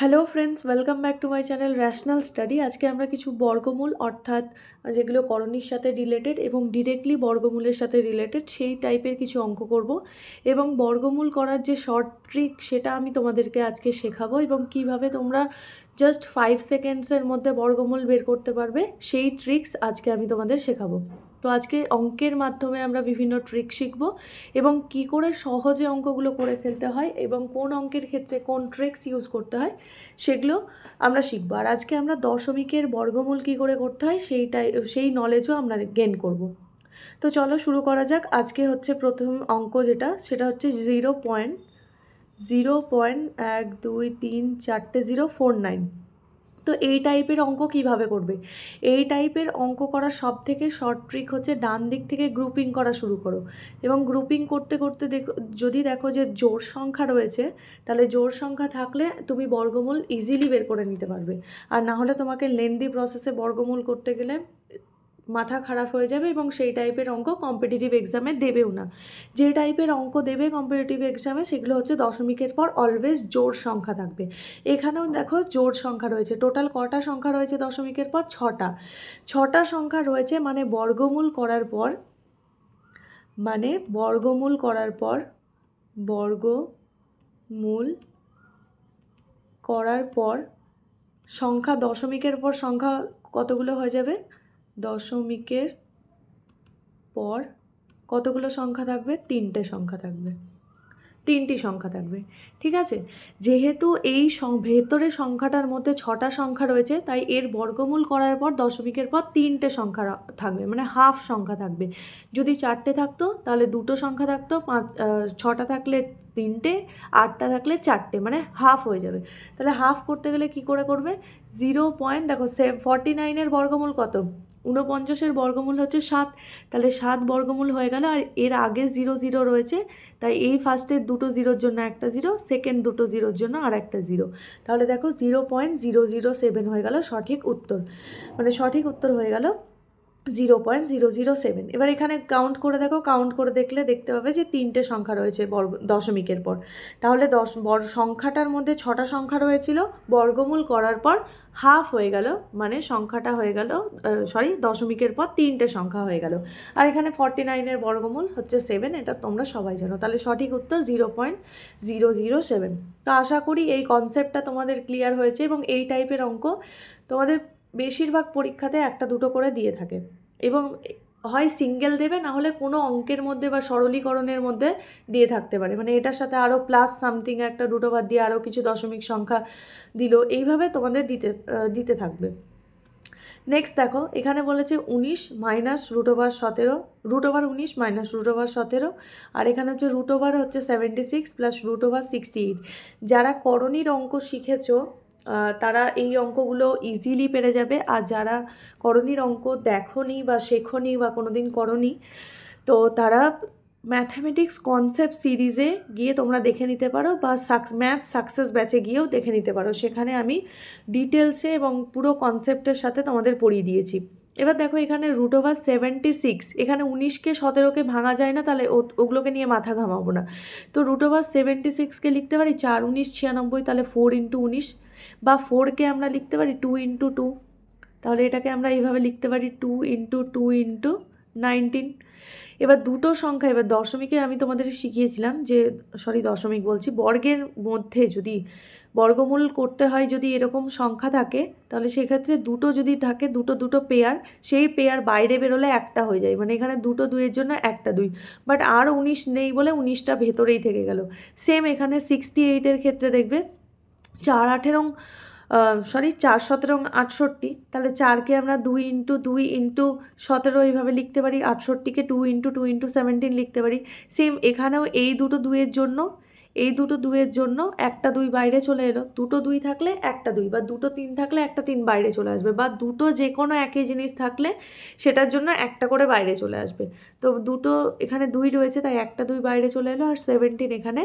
Hello friends, welcome back to my channel rational study. আজকে আমরা কিছু বর্গমূল অর্থাৎ যেগুলো করণীর সাথে রিলেটেড এবং ডিরেক্টলি বর্গমূলের সাথে রিলেটেড সেই টাইপের কিছু অঙ্ক করব এবং বর্গমূল করার যে শর্ট ট্রিক সেটা আমি তোমাদেরকে আজকে শেখাবো এবং কিভাবে তোমরা জাস্ট 5 সেকেন্ডসের মধ্যে বর্গমূল বের করতে পারবে সেই ট্রিক্স আজকে আমি তোমাদের শেখাবো। তো আজকে অঙ্কের মাধ্যমে আমরা বিভিন্ন ট্রিক শিখব এবং কি করে সহজে অঙ্কগুলো করে ফেলতে হয় এবং কোন অঙ্কের ক্ষেত্রে কোন ট্রিক্স ইউজ করতে হয় সেগুলো আমরা শিখবো। আর আজকে আমরা দশমিকের বর্গমূল কী করে করতে হয় সেই নলেজও আমরা গেন করব। তো চলো শুরু করা যাক। আজকে হচ্ছে প্রথম অঙ্ক সেটা হচ্ছে 0.123 তো এই টাইপের অঙ্ক কিভাবে করবে? এই টাইপের অঙ্ক করার সব থেকে শর্ট ট্রিক হচ্ছে ডান দিক থেকে গ্রুপিং করা শুরু করো এবং গ্রুপিং করতে করতে যদি দেখো যে জোড় সংখ্যা রয়েছে, তাহলে জোড় সংখ্যা থাকলে তুমি বর্গমূল ইজিলি বের করে নিতে পারবে। আর না হলে তোমাকে লেন্দি প্রসেসে বর্গমূল করতে গেলে মাথা খারাপ হয়ে যাবে এবং সেই টাইপের অঙ্ক কম্পিটিটিভ এক্সামে দেবেও না। যে টাইপের অঙ্ক দেবে কম্পিটিটিভ এক্সামে সেগুলো হচ্ছে দশমিকের পর অলওয়েজ জোড় সংখ্যা থাকবে। এখানেও দেখো জোড় সংখ্যা রয়েছে। টোটাল কটা সংখ্যা রয়েছে দশমিকের পর? ছটা সংখ্যা রয়েছে। মানে বর্গমূল করার পর সংখ্যা দশমিকের পর সংখ্যা কতগুলো হয়ে যাবে? দশমিকের পর কতগুলো সংখ্যা থাকবে? তিনটি সংখ্যা থাকবে। ঠিক আছে, যেহেতু এই ভেতরে সংখ্যাটার মধ্যে ছটা সংখ্যা রয়েছে তাই এর বর্গমূল করার পর দশমিকের পর তিনটে সংখ্যা থাকবে, মানে হাফ সংখ্যা থাকবে। যদি চারটে থাকতো তাহলে দুটো সংখ্যা থাকতো, ছটা থাকলে তিনটে, আটটা থাকলে চারটে, মানে হাফ হয়ে যাবে। তাহলে হাফ করতে গেলে কি করে করবে? দেখো 49-এর বর্গমূল কত? 49-এর বর্গমূল হচ্ছে 7। তাহলে 7 বর্গমূল হয়ে গেল। আর এর আগে 0 রয়েছে, তাই এই ফার্স্টের দুটো জিরোর জন্য একটা জিরো, সেকেন্ড দুটো জিরোর জন্য আর একটা জিরো। তাহলে দেখো 0.007 হয়ে গেল সঠিক উত্তর, মানে সঠিক উত্তর হয়ে গেল 0.007। এবার এখানে কাউন্ট করে দেখো, কাউন্ট করে দেখলে দেখতে পাবে যে তিনটে সংখ্যা রয়েছে দশমিকের পর। তাহলে সংখ্যাটার মধ্যে ছটা সংখ্যা রয়েছিল, বর্গমূল করার পর হাফ হয়ে গেল, মানে সংখ্যাটা হয়ে গেল দশমিকের পর তিনটে সংখ্যা হয়ে গেল। আর এখানে 49-এর বর্গমূল হচ্ছে 7, এটা তোমরা সবাই জানো। তাহলে সঠিক উত্তর 0.007। তো আশা করি এই কনসেপ্টটা তোমাদের ক্লিয়ার হয়েছে এবং এই টাইপের অঙ্ক তোমাদের বেশিরভাগ পরীক্ষাতে একটা দুটো করে দিয়ে থাকে এবং হয় সিঙ্গেল দেবে, না হলে কোনো অঙ্কের মধ্যে বা সরলীকরণের মধ্যে দিয়ে থাকতে পারে। মানে এটার সাথে আরও প্লাস সামথিং একটা দুটো বাদ দিয়ে আরও কিছু দশমিক সংখ্যা দিল, এইভাবে তোমাদের দিতে থাকবে। নেক্সট দেখো, এখানে বলেছে 19 মাইনাস √17, √19 মাইনাস √17। আর এখানে হচ্ছে হচ্ছে 76 প্লাস √68। যারা করণীর অঙ্ক শিখেছো তারা এই অঙ্কগুলো ইজিলি পেরে যাবে। আর যারা করণীর অঙ্ক দেখোনি বা শেখোনি বা কোনো দিন করোনি, তো তারা ম্যাথামেটিক্স কনসেপ্ট সিরিজে গিয়ে তোমরা দেখে নিতে পারো বা ম্যাথ সাকসেস ব্যাচে গিয়েও দেখে নিতে পারো। সেখানে আমি ডিটেলসে এবং পুরো কনসেপ্টের সাথে তোমাদের পড়িয়ে দিয়েছি। এবার দেখো এখানে √76, এখানে 19কে 17কে ভাঙা যায় না, তাহলে ওগুলোকে নিয়ে মাথা ঘামাবো না। তো √76কে লিখতে পারি 4 19 96, তাহলে 4 × 19, বা 4কে আমরা লিখতে পারি 2 × 2, তাহলে এটাকে আমরা এইভাবে লিখতে পারি 2 × 2 × 19। এবার দুটো সংখ্যা, এবার দশমিকে আমি তোমাদের শিখিয়েছিলাম যে দশমিক বলছি, বর্গের মধ্যে যদি বর্গমূল করতে হয়, যদি এরকম সংখ্যা থাকে তাহলে সেক্ষেত্রে দুটো যদি থাকে, দুটো পেয়ার, সেই পেয়ার বাইরে বেরোলে একটা হয়ে যায়, মানে এখানে দুটো দুইয়ের জন্য একটা 2, বাট আর 19 নেই বলে 19টা ভেতরেই থেকে গেল। সেম এখানে 68-এর ক্ষেত্রে দেখবে 4 17 68, তাহলে 4কে আমরা 2 × 2 × 17 এইভাবে লিখতে পারি, 68কে 2 × 2 × 17 লিখতে পারি। সেম এখানেও এই দুটো দুইয়ের জন্য একটা 2 বাইরে চলে এলো। দুটো 2 থাকলে একটা 2, বা দুটো 3 থাকলে একটা 3 বাইরে চলে আসবে, বা দুটো যে কোনো একই জিনিস থাকলে সেটার জন্য একটা করে বাইরে চলে আসবে। তো দুটো এখানে 2 রয়েছে তাই একটা 2 বাইরে চলে এলো, আর 17 এখানে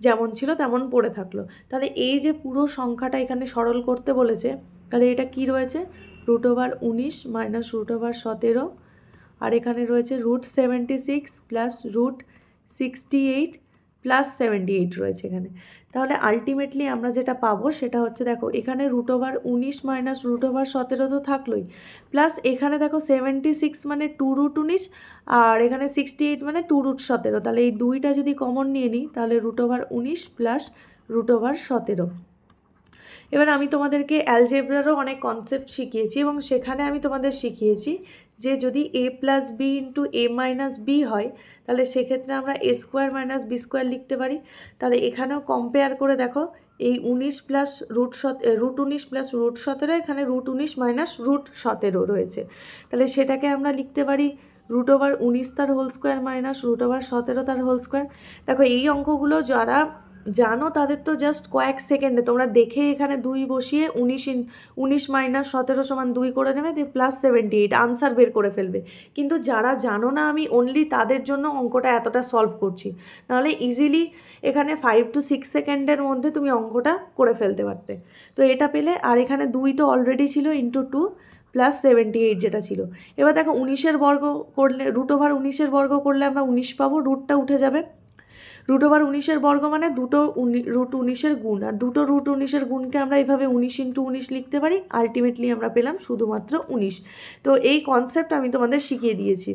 যেমন ছিল তেমন পড়ে থাকলো। তাহলে এই যে পুরো সংখ্যাটা এখানে সরল করতে বলেছে, তাহলে এটা কি রয়েছে? √19 মাইনাস √17, আর এখানে রয়েছে √76 প্লাস √68 +78 রয়েছে এখানে। তাহলে আলটিমেটলি আমরা যেটা পাবো সেটা হচ্ছে, দেখো এখানে √19 মাইনাস √17 তো থাকলোই, প্লাস এখানে দেখো 76 মানে 2√19 আর এখানে 68 মানে 2√17। তাহলে এই দুইটা যদি কমন নিয়ে নিই তাহলে √19 প্লাস √17। এবার আমি তোমাদেরকে অ্যালজেব্রারও অনেক কনসেপ্ট শিখিয়েছি এবং সেখানে আমি তোমাদের শিখিয়েছি যে যদি a plus b into a minus b হয় তাহলে সেক্ষেত্রে আমরা a² মাইনাস b² লিখতে পারি। তাহলে এখানেও কম্পেয়ার করে দেখো, এই 19 প্লাস √19 প্লাস √17, এখানে √19 মাইনাস √17 রয়েছে। তাহলে সেটাকে আমরা লিখতে পারি √19 তার হোল স্কোয়ার মাইনাস √17 তার হোল স্কোয়ার। দেখো এই অঙ্কগুলো যারা জানো তাদের তো জাস্ট কয়েক সেকেন্ডে তোমরা দেখে এখানে 2 বসিয়ে 19 মাইনাস 17 সমান 2 করে নেবে, দিয়ে +78 আনসার বের করে ফেলবে। কিন্তু যারা জানো না, আমি অনলি তাদের জন্য অঙ্কটা এতটা সলভ করছি, নাহলে ইজিলি এখানে 5 to 6 সেকেন্ডের মধ্যে তুমি অঙ্কটা করে ফেলতে পারতে। তো এটা পেলে, আর এখানে 2 তো অলরেডি ছিল ইন্টু 2 +78 যেটা ছিল। এবার দেখো 19-এর বর্গ করলে, √19-এর বর্গ করলে আমরা 19 পাবো, রুটটা উঠে যাবে। √19-এর বর্গ মানে দুটো √19-এর গুণ, আর দুটো √19-এর গুণকে আমরা এইভাবে 19 ইন্টু 19 লিখতে পারি। আলটিমেটলি আমরা পেলাম শুধুমাত্র 19। তো এই কনসেপ্ট আমি তোমাদের শিখিয়ে দিয়েছি।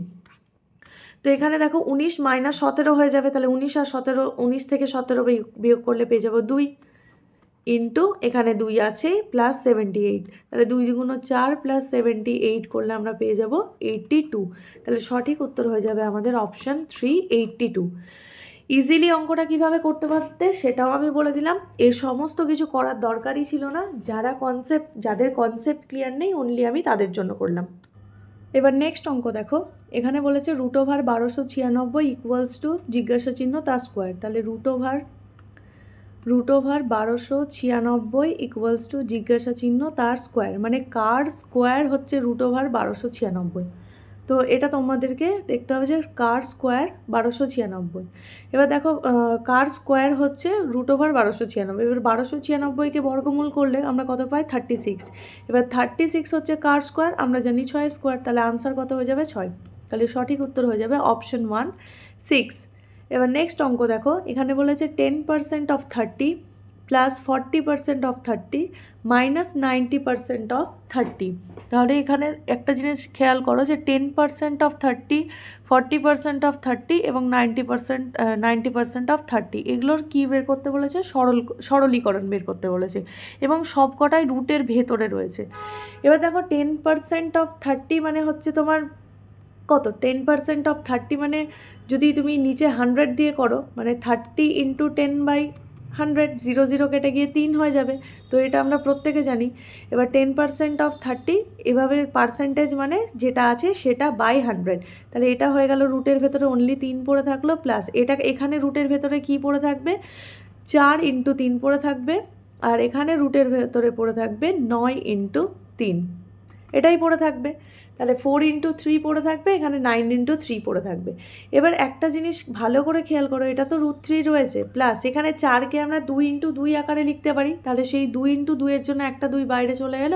তো এখানে দেখো 19 মাইনাস 17 হয়ে যাবে, তাহলে 19 আর 17, 19 থেকে 17 বিয়োগ করলে পেয়ে যাবো 2 ইন্টু এখানে 2 আছে +78, তাহলে 2 দ্বিগুণ 4 +78 করলে আমরা পেয়ে যাব 82। তাহলে সঠিক উত্তর হয়ে যাবে আমাদের অপশান 3, 82। ইজিলি অঙ্কটা কিভাবে করতে পারতে সেটাও আমি বলে দিলাম। এর সমস্ত কিছু করার দরকারই ছিল না, যাদের কনসেপ্ট ক্লিয়ার নেই অনলি আমি তাদের জন্য করলাম। এবার নেক্সট অঙ্ক দেখো, এখানে বলেছে √1296 ইকুয়ালস টু জিজ্ঞাসা চিহ্ন তার স্কোয়ার। তাহলে √1296 ইকুয়ালস টু জিজ্ঞাসা চিহ্ন তার স্কোয়ার, মানে কার স্কোয়ার হচ্ছে √1296। তো এটা তোমাদেরকে দেখতে হবে যে কার স্কোয়ার 1296। এবার দেখো কার স্কোয়ার হচ্ছে √1296। এবার 1296কে বর্গমূল করলে আমরা কত পাই? 36। এবার 36 হচ্ছে কার স্কোয়ার, আমরা জানি 6 স্কোয়ার, তাহলে আনসার কত হয়ে যাবে? 6। তাহলে সঠিক উত্তর হয়ে যাবে অপশন 1, 6। এবার নেক্সট অঙ্ক দেখো, এখানে বলেছে 10% of 30 plus 40% of 30 minus 90% of 30। তাহলে এখানে একটা জিনিস খেয়াল করো যে 10% অফ 30, 40% অফ 30 এবং 90% অফ 30, এগুলোর কী বের করতে বলেছে? সরলীকরণ বের করতে বলেছে, এবং সব কটাই রুটের ভেতরে রয়েছে। এবার দেখো 10% অফ 30 মানে হচ্ছে তোমার কত? 10% অফ 30 মানে যদি তুমি নিচে 100 দিয়ে করো, মানে 30 ইন্টু 10/100, 0 0 কেটে গিয়ে 3 হয়ে যাবে। তো এটা আমরা প্রত্যেকে জানি। এবার 10% অফ 30 এভাবে পার্সেন্টেজ মানে যেটা আছে সেটা বাই 100, তাহলে এটা হয়ে গেল রুটের ভেতরে অনলি 3 পড়ে থাকলো, প্লাস এটা এখানে রুটের ভেতরে কি পড়ে থাকবে? 4 ইন্টু 3 পড়ে থাকবে, আর এখানে রুটের ভেতরে পড়ে থাকবে 9 ইন্টু 3, এটাই পড়ে থাকবে। তাহলে 4 ইন্টু 3 পড়ে থাকবে, এখানে 9 ইন্টু 3 পড়ে থাকবে। এবার একটা জিনিস ভালো করে খেয়াল করো, এটা তো √3 রয়েছে, প্লাস এখানে 4কে আমরা 2 ইন্টু 2 আকারে লিখতে পারি, তাহলে সেই 2 ইন্টু 2 এর জন্য একটা 2 বাইরে চলে গেল,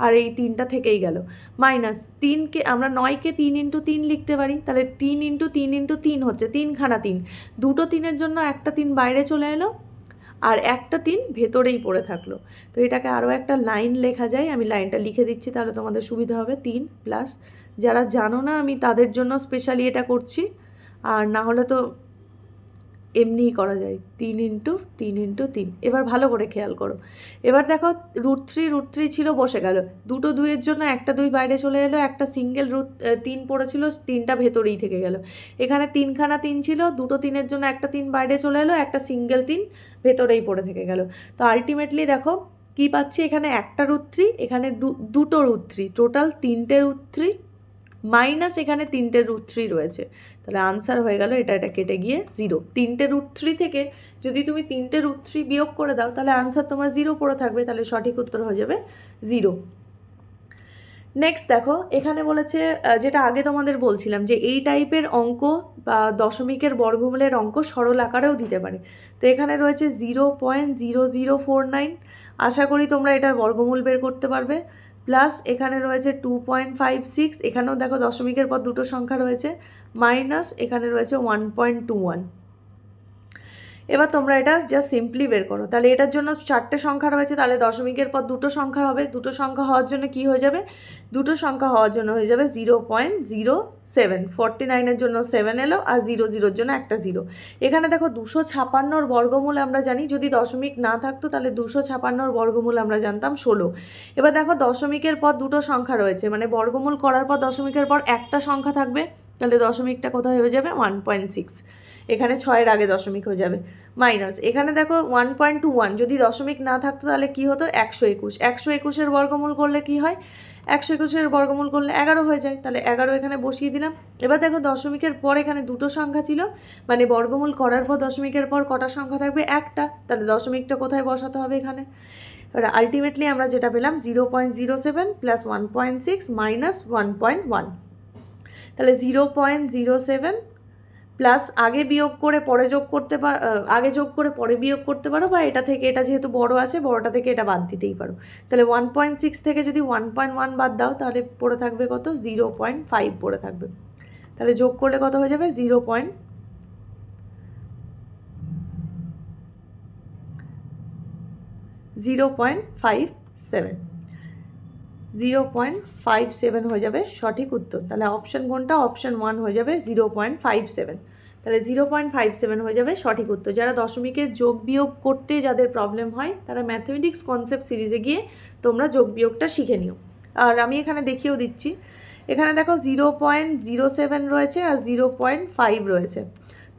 আর এই 3টা থেকেই গেল। মাইনাস 3কে আমরা 9কে 3 ইন্টু 3 লিখতে পারি, তাহলে 3 ইন্টু 3 ইন্টু 3 হচ্ছে 3খানা 3, দুটো 3-এর জন্য একটা 3 বাইরে চলে এলো, আর একটা 3 ভেতরেই পড়ে থাকলো। তো এটাকে আরও একটা লাইন লেখা যায়, আমি লাইনটা লিখে দিচ্ছি তাহলে তোমাদের সুবিধা হবে। 3 প্লাস, যারা জানো না আমি তাদের জন্য স্পেশালি এটা করছি, আর না হলে তো এমনিই করা যায়। 3 ইন্টু 3 ইন্টু 3। এবার ভালো করে খেয়াল করো, এবার দেখো √3 ছিল, বসে গেল, দুটো 2-এর জন্য একটা 2 বাইরে চলে এলো, একটা সিঙ্গেল 3 পড়েছিল, 3টা ভেতরেই থেকে গেল। এখানে 3খানা 3 ছিল, দুটো 3-এর জন্য একটা 3 বাইরে চলে এলো, একটা সিঙ্গেল 3 ভেতরেই পড়ে থেকে গেল। তো আলটিমেটলি দেখো কি পাচ্ছি, এখানে একটা √3, এখানে দুটো √3, টোটাল 3টে √3 মাইনাস এখানে 3টে √3 রয়েছে। তাহলে আনসার হয়ে গেল এটা কেটে গিয়ে 0। 3টে √3 থেকে যদি তুমি 3টে √3 বিয়োগ করে দাও তাহলে আনসার তোমার 0 পড়ে থাকবে, তাহলে সঠিক উত্তর হয়ে যাবে 0। নেক্সট দেখো, এখানে বলেছে যেটা আগে তোমাদের বলছিলাম যে এই টাইপের অঙ্ক বা দশমিকের বর্গমূলের অঙ্ক সরল আকারেও দিতে পারে। তো এখানে রয়েছে 0.0049, আশা করি তোমরা এটার বর্গমূল বের করতে পারবে। প্লাস এখানে রয়েছে 2.56, এখানেও দেখো দশমিকের পর দুটো সংখ্যা রয়েছে, মাইনাস এখানে রয়েছে 1.21। এবার তোমরা এটা জাস্ট সিম্পলি বের করো। তাহলে এটার জন্য 4টে সংখ্যা রয়েছে, তাহলে দশমিকের পর দুটো সংখ্যা হবে। দুটো সংখ্যা হওয়ার জন্য কি হয়ে যাবে? দুটো সংখ্যা হওয়ার জন্য হয়ে যাবে 0.07। 49-এর জন্য 7 এলো, আর 00-র জন্য একটা 0। এখানে দেখো 256-র বর্গমূল আমরা জানি, যদি দশমিক না থাকতো তাহলে 256-র বর্গমূল আমরা জানতাম 16। এবার দেখো দশমিকের পর দুটো সংখ্যা রয়েছে, মানে বর্গমূল করার পর দশমিকের পর একটা সংখ্যা থাকবে, তাহলে দশমিকটা কোথায় হয়ে যাবে? 1.6। এখানে 6-এর আগে দশমিক হয়ে যাবে মাইনাস। এখানে দেখো 1.21, যদি দশমিক না থাকতো তাহলে কি হতো? 121। 121-এর বর্গমূল করলে কি হয়? 121-এর বর্গমূল করলে 11 হয়ে যায়, তাহলে 11 এখানে বসিয়ে দিলাম। এবার দেখো দশমিকের পর এখানে দুটো সংখ্যা ছিল, মানে বর্গমূল করার পর দশমিকের পর কটা সংখ্যা থাকবে? একটা, তাহলে দশমিকটা কোথায় বসাতে হবে? এখানে। এবার আলটিমেটলি আমরা যেটা পেলাম 0.07 প্লাস 1.6 মাইনাস 1.1। তাহলে 0.07 প্লাস আগে বিয়োগ করে পরে যোগ করতে পারো, আগে যোগ করে পরে বিয়োগ করতে পারো, বা এটা থেকে এটা যেহেতু বড় আছে বড়টা থেকে এটা বাদ দিতেই পারো। তাহলে 1.6 থেকে যদি 1.1 বাদ দাও তাহলে পড়ে থাকবে কত? 0.5 পড়ে থাকবে। তাহলে যোগ করলে কত হয়ে যাবে? 0.57 হয়ে যাবে সঠিক উত্তর। তাহলে অপশান কোনটা? অপশান 1 হয়ে যাবে 0.57। তাহলে 0.57 হয়ে যাবে সঠিক উত্তর। যারা দশমিকের যোগ বিয়োগ করতে যাদের প্রবলেম হয় তারা ম্যাথমেটিক্স কনসেপ্ট সিরিজে গিয়ে তোমরা যোগ বিয়োগটা শিখে নিও। আর আমি এখানে দেখিয়েও দিচ্ছি, এখানে দেখো 0.07 রয়েছে আর 0.5 রয়েছে।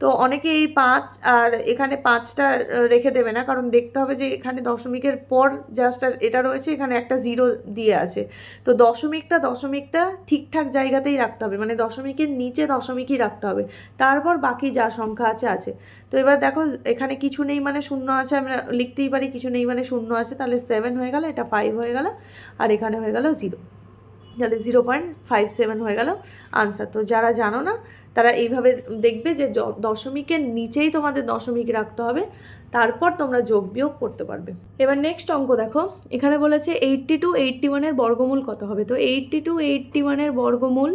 তো অনেকে এই 5 আর এখানে 5টা রেখে দেবে না, কারণ দেখতে হবে যে এখানে দশমিকের পর জাস্ট এটা রয়েছে, এখানে একটা 0 দিয়ে আছে। তো দশমিকটা ঠিকঠাক জায়গাতেই রাখতে হবে, মানে দশমিকের নিচে দশমিকই রাখতে হবে, তারপর বাকি যা সংখ্যা আছে। তো এবার দেখো এখানে কিছু নেই মানে শূন্য আছে, আমরা লিখতেই পারি কিছু নেই মানে শূন্য আছে, তাহলে 7 হয়ে গেল, এটা 5 হয়ে গেল, আর এখানে হয়ে গেল 0। তাহলে 0.57 হয়ে গেল আনসার। তো যারা জানো না তারা এইভাবে দেখবে যে দশমিকের নিচেই তোমাদের দশমিক রাখতে হবে, তারপর তোমরা যোগ বিয়োগ করতে পারবে। এবার নেক্সট অঙ্ক দেখো, এখানে বলেছে 82 81-এর বর্গমূল কত হবে? তো 82 81-এর বর্গমূল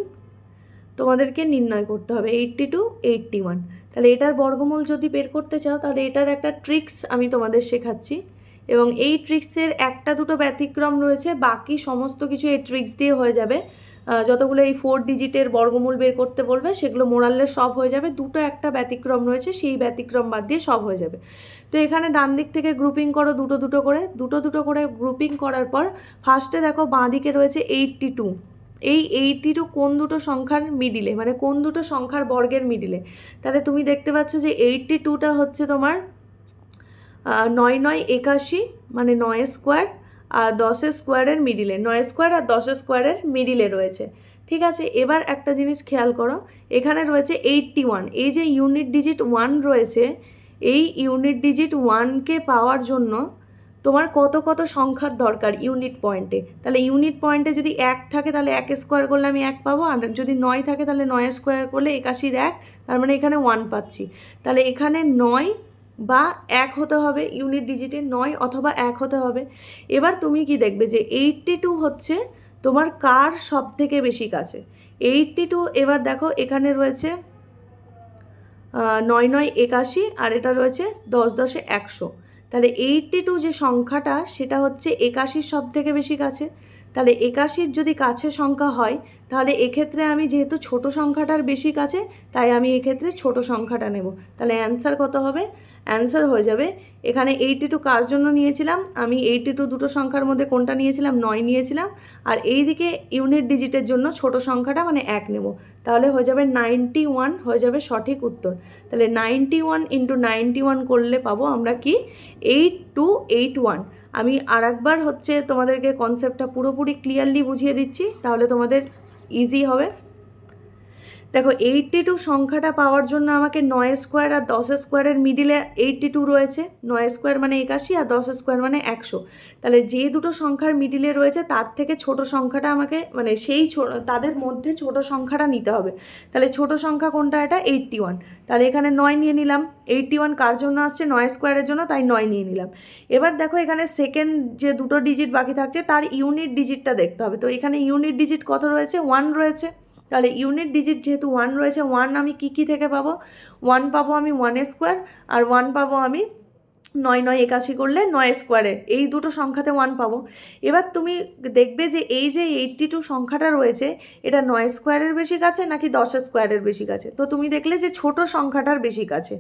তোমাদেরকে নির্ণয় করতে হবে। 82 81, তাহলে এটার বর্গমূল যদি বের করতে চাও তাহলে এটার একটা ট্রিক্স আমি তোমাদের শেখাচ্ছি, এবং এই ট্রিক্সের একটা দুটো ব্যতিক্রম রয়েছে, বাকি সমস্ত কিছু এই ট্রিক্স দিয়ে হয়ে যাবে। যতগুলো এই 4 ডিজিটের বর্গমূল বের করতে বলবে সেগুলো মোরাললে সব হয়ে যাবে, দুটো একটা ব্যতিক্রম রয়েছে, সেই ব্যতিক্রম বাদ দিয়ে সব হয়ে যাবে। তো এখানে ডান দিক থেকে গ্রুপিং করো দুটো দুটো করে গ্রুপিং করার পর ফার্স্টে দেখো বাঁ দিকে রয়েছে 82। এই 82 কোন দুটো সংখ্যার মিডিলে, মানে কোন দুটো সংখ্যার বর্গের মিডিলে? তাহলে তুমি দেখতে পাচ্ছ যে 82টা হচ্ছে তোমার 9 9 81, মানে 9 স্কোয়ার আর 10 স্কোয়ারের মিডিলে, 9 স্কোয়ার আর 10 স্কোয়ারের মিডিলে রয়েছে। ঠিক আছে, এবার একটা জিনিস খেয়াল করো, এখানে রয়েছে 81, এই যে ইউনিট ডিজিট 1 রয়েছে, এই ইউনিট ডিজিট 1কে পাওয়ার জন্য তোমার কত কত সংখ্যার দরকার ইউনিট পয়েন্টে? তাহলে ইউনিট পয়েন্টে যদি 1 থাকে তাহলে 1 স্কোয়ার করলে আমি 1 পাবো, আর যদি 9 থাকে তাহলে 9 স্কোয়ার করলে 81-র 1, তার মানে এখানে 1 পাচ্ছি। তাহলে এখানে 9 বা 1 হতে হবে, ইউনিট ডিজিটে 9 অথবা 1 হতে হবে। এবার তুমি কি দেখবে যে 82 হচ্ছে তোমার কার সব থেকে বেশি কাছে? 82, এবার দেখো এখানে রয়েছে 9 9 81, আর এটা রয়েছে 10 10 100। তাহলে 82 যে সংখ্যাটা সেটা হচ্ছে 81-র সব থেকে বেশি কাছে। তাহলে 81-র যদি কাছে সংখ্যা হয় তাহলে এক্ষেত্রে আমি যেহেতু ছোট সংখ্যাটার বেশি কাছে, তাই আমি এক্ষেত্রে ছোট সংখ্যাটা নেব। তাহলে অ্যান্সার কত হবে? অ্যান্সার হয়ে যাবে, এখানে 82 কার জন্য নিয়েছিলাম আমি? 82 দুটো সংখ্যার মধ্যে কোনটা নিয়েছিলাম? 9 নিয়েছিলাম, আর এই দিকে ইউনিট ডিজিটের জন্য ছোট সংখ্যাটা মানে 1 নেব। তাহলে হয়ে যাবে 91 হয়ে যাবে সঠিক উত্তর। তাহলে 91 × 91 করলে পাবো আমরা কি? 8281। আমি আরেকবার হচ্ছে তোমাদেরকে কনসেপ্টটা পুরোপুরি ক্লিয়ারলি বুঝিয়ে দিচ্ছি, তাহলে তোমাদের ইজি হবে। দেখো 82 সংখ্যাটা পাওয়ার জন্য আমাকে 9 স্কোয়ার আর 10 স্কোয়ারের মিডিলে 82 রয়েছে, 9 স্কোয়ার মানে 81 আর 10 স্কোয়ার মানে 100। তাহলে যে দুটো সংখ্যার মিডিলে রয়েছে তার থেকে ছোট সংখ্যাটা আমাকে, মানে সেই তাদের মধ্যে ছোট সংখ্যাটা নিতে হবে। তাহলে ছোট সংখ্যা কোনটা? এটা 81। তাহলে এখানে 9 নিয়ে নিলাম। 81 কার জন্য আসছে? 9 স্কোয়ারের জন্য, তাই 9 নিয়ে নিলাম। এবার দেখো এখানে সেকেন্ড যে দুটো ডিজিট বাকি থাকছে তার ইউনিট ডিজিটটা দেখতে হবে। তো এখানে ইউনিট ডিজিট কত রয়েছে? 1 রয়েছে। তাহলে ইউনিট ডিজিট যেহেতু 1 রয়েছে, 1 আমি কী থেকে পাবো? 1 পাবো আমি 1 স্কোয়ার, আর 1 পাবো আমি 9 9 81 করলে 9 স্কোয়ারে, এই দুটো সংখ্যাতে 1 পাবো। এবার তুমি দেখবে যে এই যে 82 সংখ্যাটা রয়েছে এটা 9 স্কোয়ারের বেশি কাছে নাকি 10 স্কোয়ারের বেশি কাছে? তো তুমি দেখলে যে ছোট সংখ্যাটার বেশি কাছে।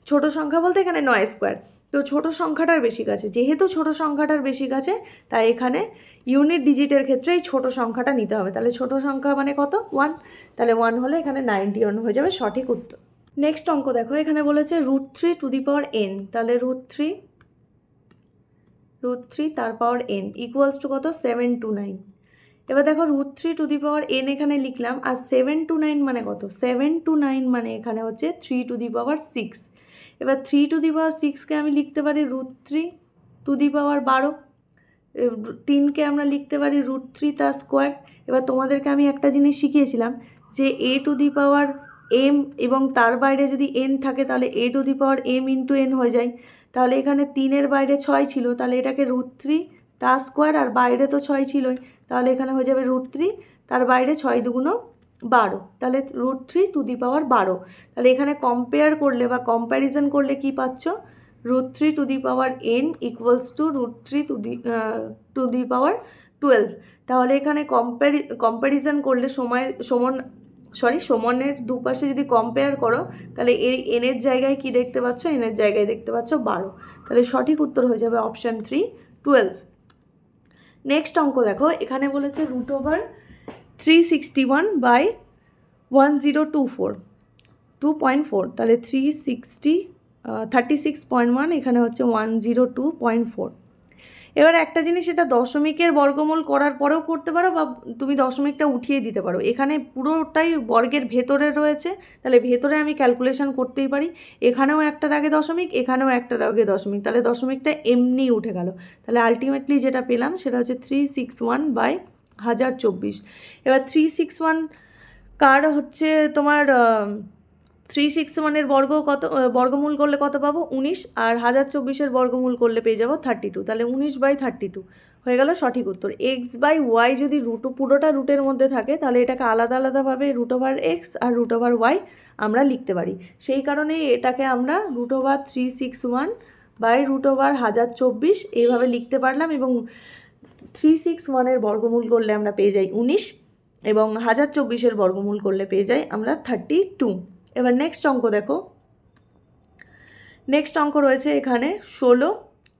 ছোট সংখ্যা বলতে এখানে 9 স্কোয়ার, তো ছোট সংখ্যাটার বেশি কাছে। যেহেতু ছোট সংখ্যাটার বেশি কাছে, তাই এখানে ইউনিট ডিজিটের ক্ষেত্রে এই ছোট সংখ্যাটা নিতে হবে। তাহলে ছোট সংখ্যা মানে কত? 1। তাহলে 1 হলে এখানে 91 হয়ে যাবে সঠিক উত্তর। নেক্সট অঙ্ক দেখো, এখানে বলেছে √3 তাহলে √3 তার পাওয়ার n ইকুয়ালস টু কত? 729। এবার দেখো √3 এখানে লিখলাম, আর 729 মানে কত? 729 মানে এখানে হচ্ছে 3⁶। এবার 3⁶ আমি লিখতে পারি √3⁻12। 3কে আমরা লিখতে পারি √3 তার স্কোয়ার। এবার তোমাদেরকে আমি একটা জিনিস শিখিয়েছিলাম যে a⁴m এবং তার বাইরে যদি n থাকে তাহলে a⁴m × n হয়ে যায়। তাহলে এখানে 3-এর বাইরে 6 ছিল, তাহলে এটাকে √3 তার স্কোয়ার, আর বাইরে তো 6 ছিলই, তাহলে এখানে হয়ে যাবে √3 তার বাইরে 6 × 2 = 12, তাহলে √3⁻12। তাহলে এখানে কম্পেয়ার করলে বা কম্প্যারিজন করলে কি পাচ্ছ? √3n equals to √3⁻12। তাহলে এখানে কম্প্যারিজন করলে সমানের দুপাশে যদি কম্পেয়ার করো তাহলে এই এনের জায়গায় কি দেখতে পাচ্ছ? এনের জায়গায় দেখতে পাচ্ছ 12। তাহলে সঠিক উত্তর হয়ে যাবে অপশান 3 12। নেক্সট অঙ্ক দেখো, এখানে বলেছে √361/1024 2.4, তাহলে 36.1 এখানে হচ্ছে 102.4। এবার একটা জিনিস, এটা দশমিকের বর্গমূল করার পরেও করতে পারো বা তুমি দশমিকটা উঠিয়ে দিতে পারো। এখানে পুরোটাই বর্গের ভেতরে রয়েছে, তাহলে ভেতরে আমি ক্যালকুলেশন করতেই পারি। এখানেও একটার আগে দশমিক, এখানেও একটার আগে দশমিক, তাহলে দশমিকটা এমনি উঠে গেল। তাহলে আলটিমেটলি যেটা পেলাম সেটা হচ্ছে 361/1024। এবার 361 কার হচ্ছে তোমার 361-এর বর্গমূল করলে কত পাবো? 19, আর 1024-এর বর্গমূল করলে পেয়ে যাবো 32। তাহলে 19/32 হয়ে গেল সঠিক উত্তর। x/y যদি পুরোটা রুটের মধ্যে থাকে তাহলে এটাকে আলাদা আলাদাভাবে √x আর √y আমরা লিখতে পারি। সেই কারণেই এটাকে আমরা √361/1024 এইভাবে লিখতে পারলাম, এবং 361-এর বর্গমূল করলে আমরা পেয়ে যাই 19, এবং 1024-এর বর্গমূল করলে পেয়ে যাই আমরা 32। এবার নেক্সট অঙ্ক দেখো, নেক্সট অঙ্ক রয়েছে এখানে 16,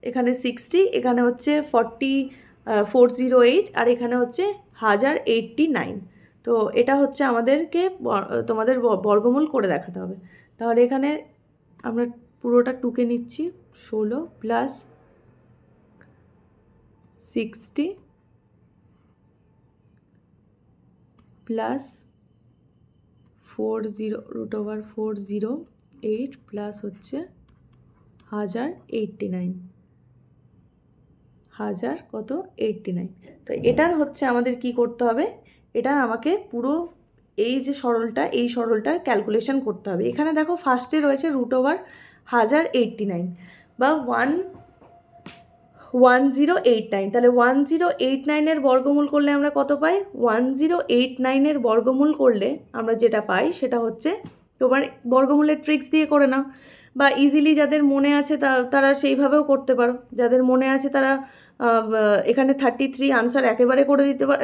এখানে 60, এখানে হচ্ছে 408, আর এখানে হচ্ছে 1089। তো এটা হচ্ছে আমাদেরকে তোমাদের বর্গমূল করে দেখাতে হবে। তাহলে এখানে আমরা পুরোটা টুকে নিচ্ছি, 16 + 60 + 408 প্লাস হচ্ছে 1089 তো এটার হচ্ছে আমাদের কি করতে হবে? এটা আমাকে পুরো এই যে সরলটার ক্যালকুলেশন করতে হবে। এখানে দেখো ফার্স্টে রয়েছে √1089 বা 1089, তাহলে 1089-এর বর্গমূল করলে আমরা কত পাই? 1089-এর বর্গমূল করলে আমরা যেটা পাই সেটা হচ্ছে, তোমার বর্গমূলের ট্রিক্স দিয়ে করে নাও, বা ইজিলি যাদের মনে আছে তারা সেইভাবেও করতে পারো। যাদের মনে আছে তারা এখানে 33 আনসার একেবারে করে দিতে পারো,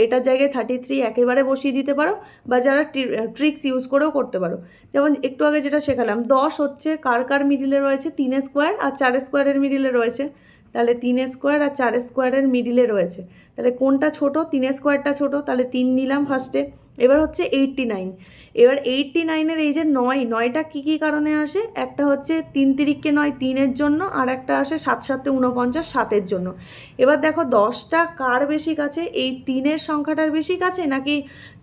এটার জায়গায় 33 একেবারে বসিয়ে দিতে পারো, বা যারা ট্রিক্স ইউজ করেও করতে পারো। যেমন একটু আগে যেটা শেখালাম, 10 হচ্ছে কার মিডিলে রয়েছে? 3 স্কোয়ার আর 4 স্কোয়ারের মিডিলে রয়েছে। তাহলে 3 স্কোয়ার আর 4 স্কোয়ারের মিডিলে রয়েছে, তাহলে কোনটা ছোট? 3 স্কোয়ারটা ছোট, তাহলে 3 নিলাম ফার্স্টে। এবার হচ্ছে 89, এবার 89-এর এই যে 9টা কী কারণে আসে? একটা হচ্ছে 3 তিরিককে 9 3-এর জন্য, আর একটা আসে 7 7 49 7-এর জন্য। এবার দেখো 10টা কার বেশি কাছে? এই 3-এর সংখ্যাটার বেশি কাছে নাকি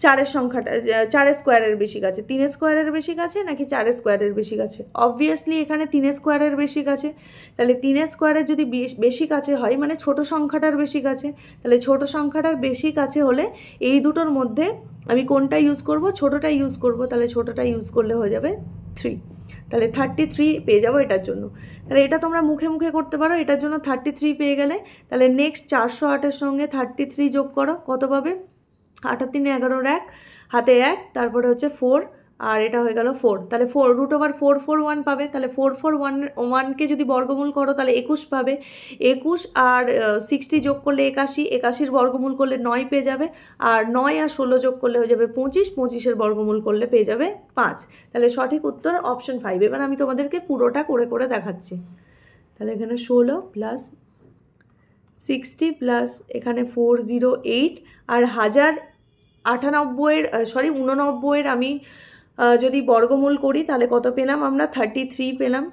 4-এর সংখ্যাটা 4 স্কোয়ারের বেশি কাছে? 3 স্কোয়ারের বেশি কাছে নাকি 4 স্কোয়ারের বেশি কাছে? অবভিয়াসলি এখানে 3 স্কোয়ারের বেশি কাছে। তাহলে 3 স্কোয়ারের যদি বেশি কাছে হয় মানে ছোট সংখ্যাটার বেশি কাছে, তাহলে ছোট সংখ্যাটার বেশি কাছে হলে এই দুটোর মধ্যে আমি কোনটা ইউজ করব? ছোটোটা ইউজ করব। তাহলে ছোটোটা ইউজ করলে হয়ে যাবে 3, তাহলে 33 পেয়ে যাবো এটার জন্য। তাহলে এটা তোমরা মুখে মুখে করতে পারো, এটার জন্য 33 পেয়ে গেলে তাহলে নেক্সট 408-এর সঙ্গে 33 যোগ করো, কত পাবে? 8 3 11 1, হাতে 1, তারপরে হচ্ছে 4, আর এটা হয়ে গেল 4, তাহলে 4 √441 পাবে। তাহলে 441কে যদি বর্গমূল করো তাহলে 21 পাবে। 21 আর 60 যোগ করলে 81, 81-র বর্গমূল করলে 9 পেয়ে যাবে। আর 9 আর 16 যোগ করলে হয়ে যাবে 25, 25-এর বর্গমূল করলে পেয়ে যাবে 5। তাহলে সঠিক উত্তর অপশন 5। এবার আমি তোমাদেরকে পুরোটা করে করে দেখাচ্ছি। তাহলে এখানে 16 প্লাস 60 প্লাস এখানে 408 আর 1099-এর আমি যদি বর্গমূল করি তাহলে কত পেলাম আমরা? 33 পেলাম।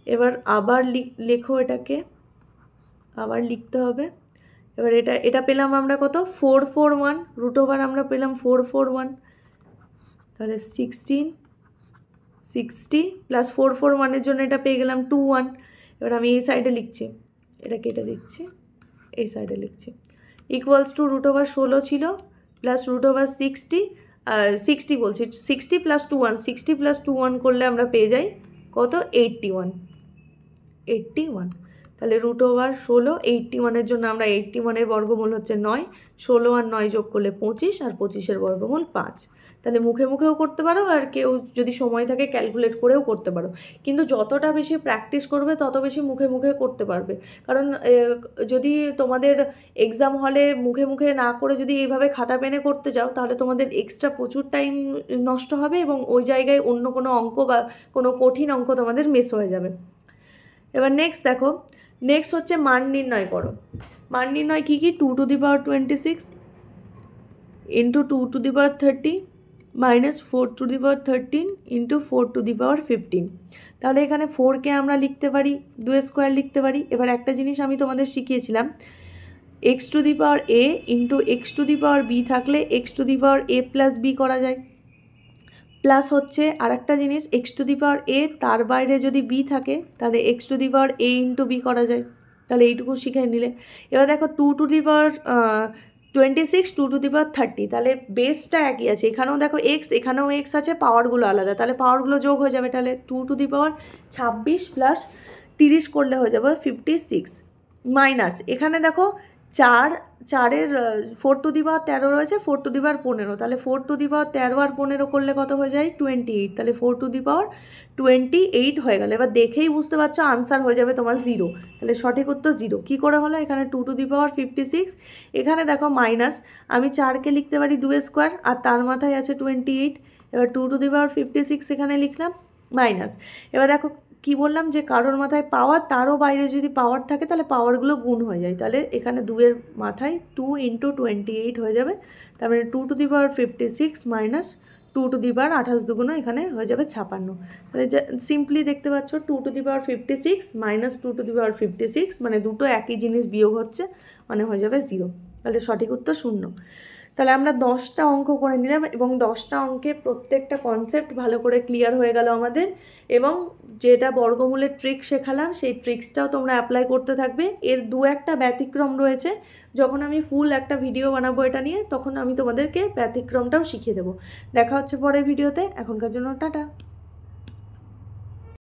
এবার আবার লেখো, এটাকে আবার লিখতে হবে। এবার এটা পেলাম আমরা কত? 441, √ আমরা পেলাম 441। তাহলে 1660 প্লাস 441-এর জন্য এটা পেয়ে গেলাম 21। এবার আমি এই সাইডে লিখছি, এটা কেটে দিচ্ছি, এই সাইডে লিখছি, ইকুয়ালস টু √16 ছিল প্লাস √60, 60 বলছি, 60 প্লাস 21, 60 প্লাস 21 করলে আমরা পেয়ে যাই কত? 81। তাহলে √16, 81-এর জন্য আমরা 81-এর বর্গমূল হচ্ছে 9, 16 আর 9 যোগ করলে 25, আর 25-এর বর্গমূল 5। তাহলে মুখে মুখেও করতে পারো, আর কেউ যদি সময় থাকে ক্যালকুলেট করেও করতে পারো। কিন্তু যতটা বেশি প্র্যাকটিস করবে তত বেশি মুখে মুখে করতে পারবে। কারণ যদি তোমাদের এক্সাম হলে মুখে মুখে না করে যদি এইভাবে খাতা পেনে করতে যাও তাহলে তোমাদের এক্সট্রা প্রচুর টাইম নষ্ট হবে, এবং ওই জায়গায় অন্য কোনো অঙ্ক বা কোনো কঠিন অঙ্ক তোমাদের মিস হয়ে যাবে। এবার নেক্সট দেখো, নেক্সট হচ্ছে মান নির্ণয় করো। মান নির্ণয় কী কী? 2^26 ইন্টু 2^30 মাইনাস 4^13 ইন্টু 4^15। তাহলে এখানে 4কে আমরা লিখতে পারি 2² লিখতে পারি। এবার একটা জিনিস আমি তোমাদের শিখিয়েছিলাম, x⁴a ইন্টু x⁴b থাকলে x⁴a প্লাস b করা যায়। প্লাস হচ্ছে আর একটা জিনিস, x⁴a তার বাইরে যদি b থাকে তাহলে x⁴a ইন্টু b করা যায়। তাহলে এইটুকু শিখে নিলে। এবার দেখো 2^26, 2^30, তাহলে বেসটা একই আছে। এখানেও দেখো x, এখানেও x আছে, পাওয়ারগুলো আলাদা, তাহলে পাওয়ারগুলো যোগ হয়ে যাবে। তাহলে 2^26 প্লাস 30 করলে হয়ে যাবে 56, মাইনাস এখানে দেখো 4 4-এর 4^13 রয়েছে, 4^15, তাহলে 4^13 আর 15 করলে কত হয়ে যায়? 28, তাহলে 4^28 হয়ে গেল। এবার দেখেই বুঝতে পারছো আনসার হয়ে যাবে তোমার 0। তাহলে সঠিক উত্তর 0। কী করে হলো? এখানে 2^56, এখানে দেখো মাইনাস, আমি 4কে লিখতে পারি 2² আর তার মাথায় আছে 28। এবার 2^56 এখানে লিখলাম মাইনাস। এবার দেখো কি বললাম, যে কারোর মাথায় পাওয়ার, তারও বাইরে যদি পাওয়ার থাকে তাহলে পাওয়ারগুলো গুণ হয়ে যায়। তাহলে এখানে 2-এর মাথায় 2 ইন্টু 28 হয়ে যাবে। তারপরে 2^56 মাইনাস 2^28 এখানে হয়ে যাবে 56। তাহলে সিম্পলি দেখতে পাচ্ছ 2^56 মাইনাস 2^56 মানে দুটো একই জিনিস বিয়োগ হচ্ছে, মানে হয়ে যাবে 0। তাহলে সঠিক উত্তর 0। তাহলে আমরা 10টা অঙ্ক করে নিলাম, এবং 10টা অঙ্কে প্রত্যেকটা কনসেপ্ট ভালো করে ক্লিয়ার হয়ে গেল আমাদের। এবং যেটা বর্গমূলের ট্রিক শেখালাম সেই ট্রিক্সটাও তোমরা অ্যাপ্লাই করতে থাকবে। এর 2-একটা ব্যতিক্রম রয়েছে, যখন আমি ফুল একটা ভিডিও বানাবো এটা নিয়ে তখন আমি তোমাদেরকে ব্যতিক্রমটাও শিখিয়ে দেবো। দেখা হচ্ছে পরের ভিডিওতে, এখনকার জন্য টাটা।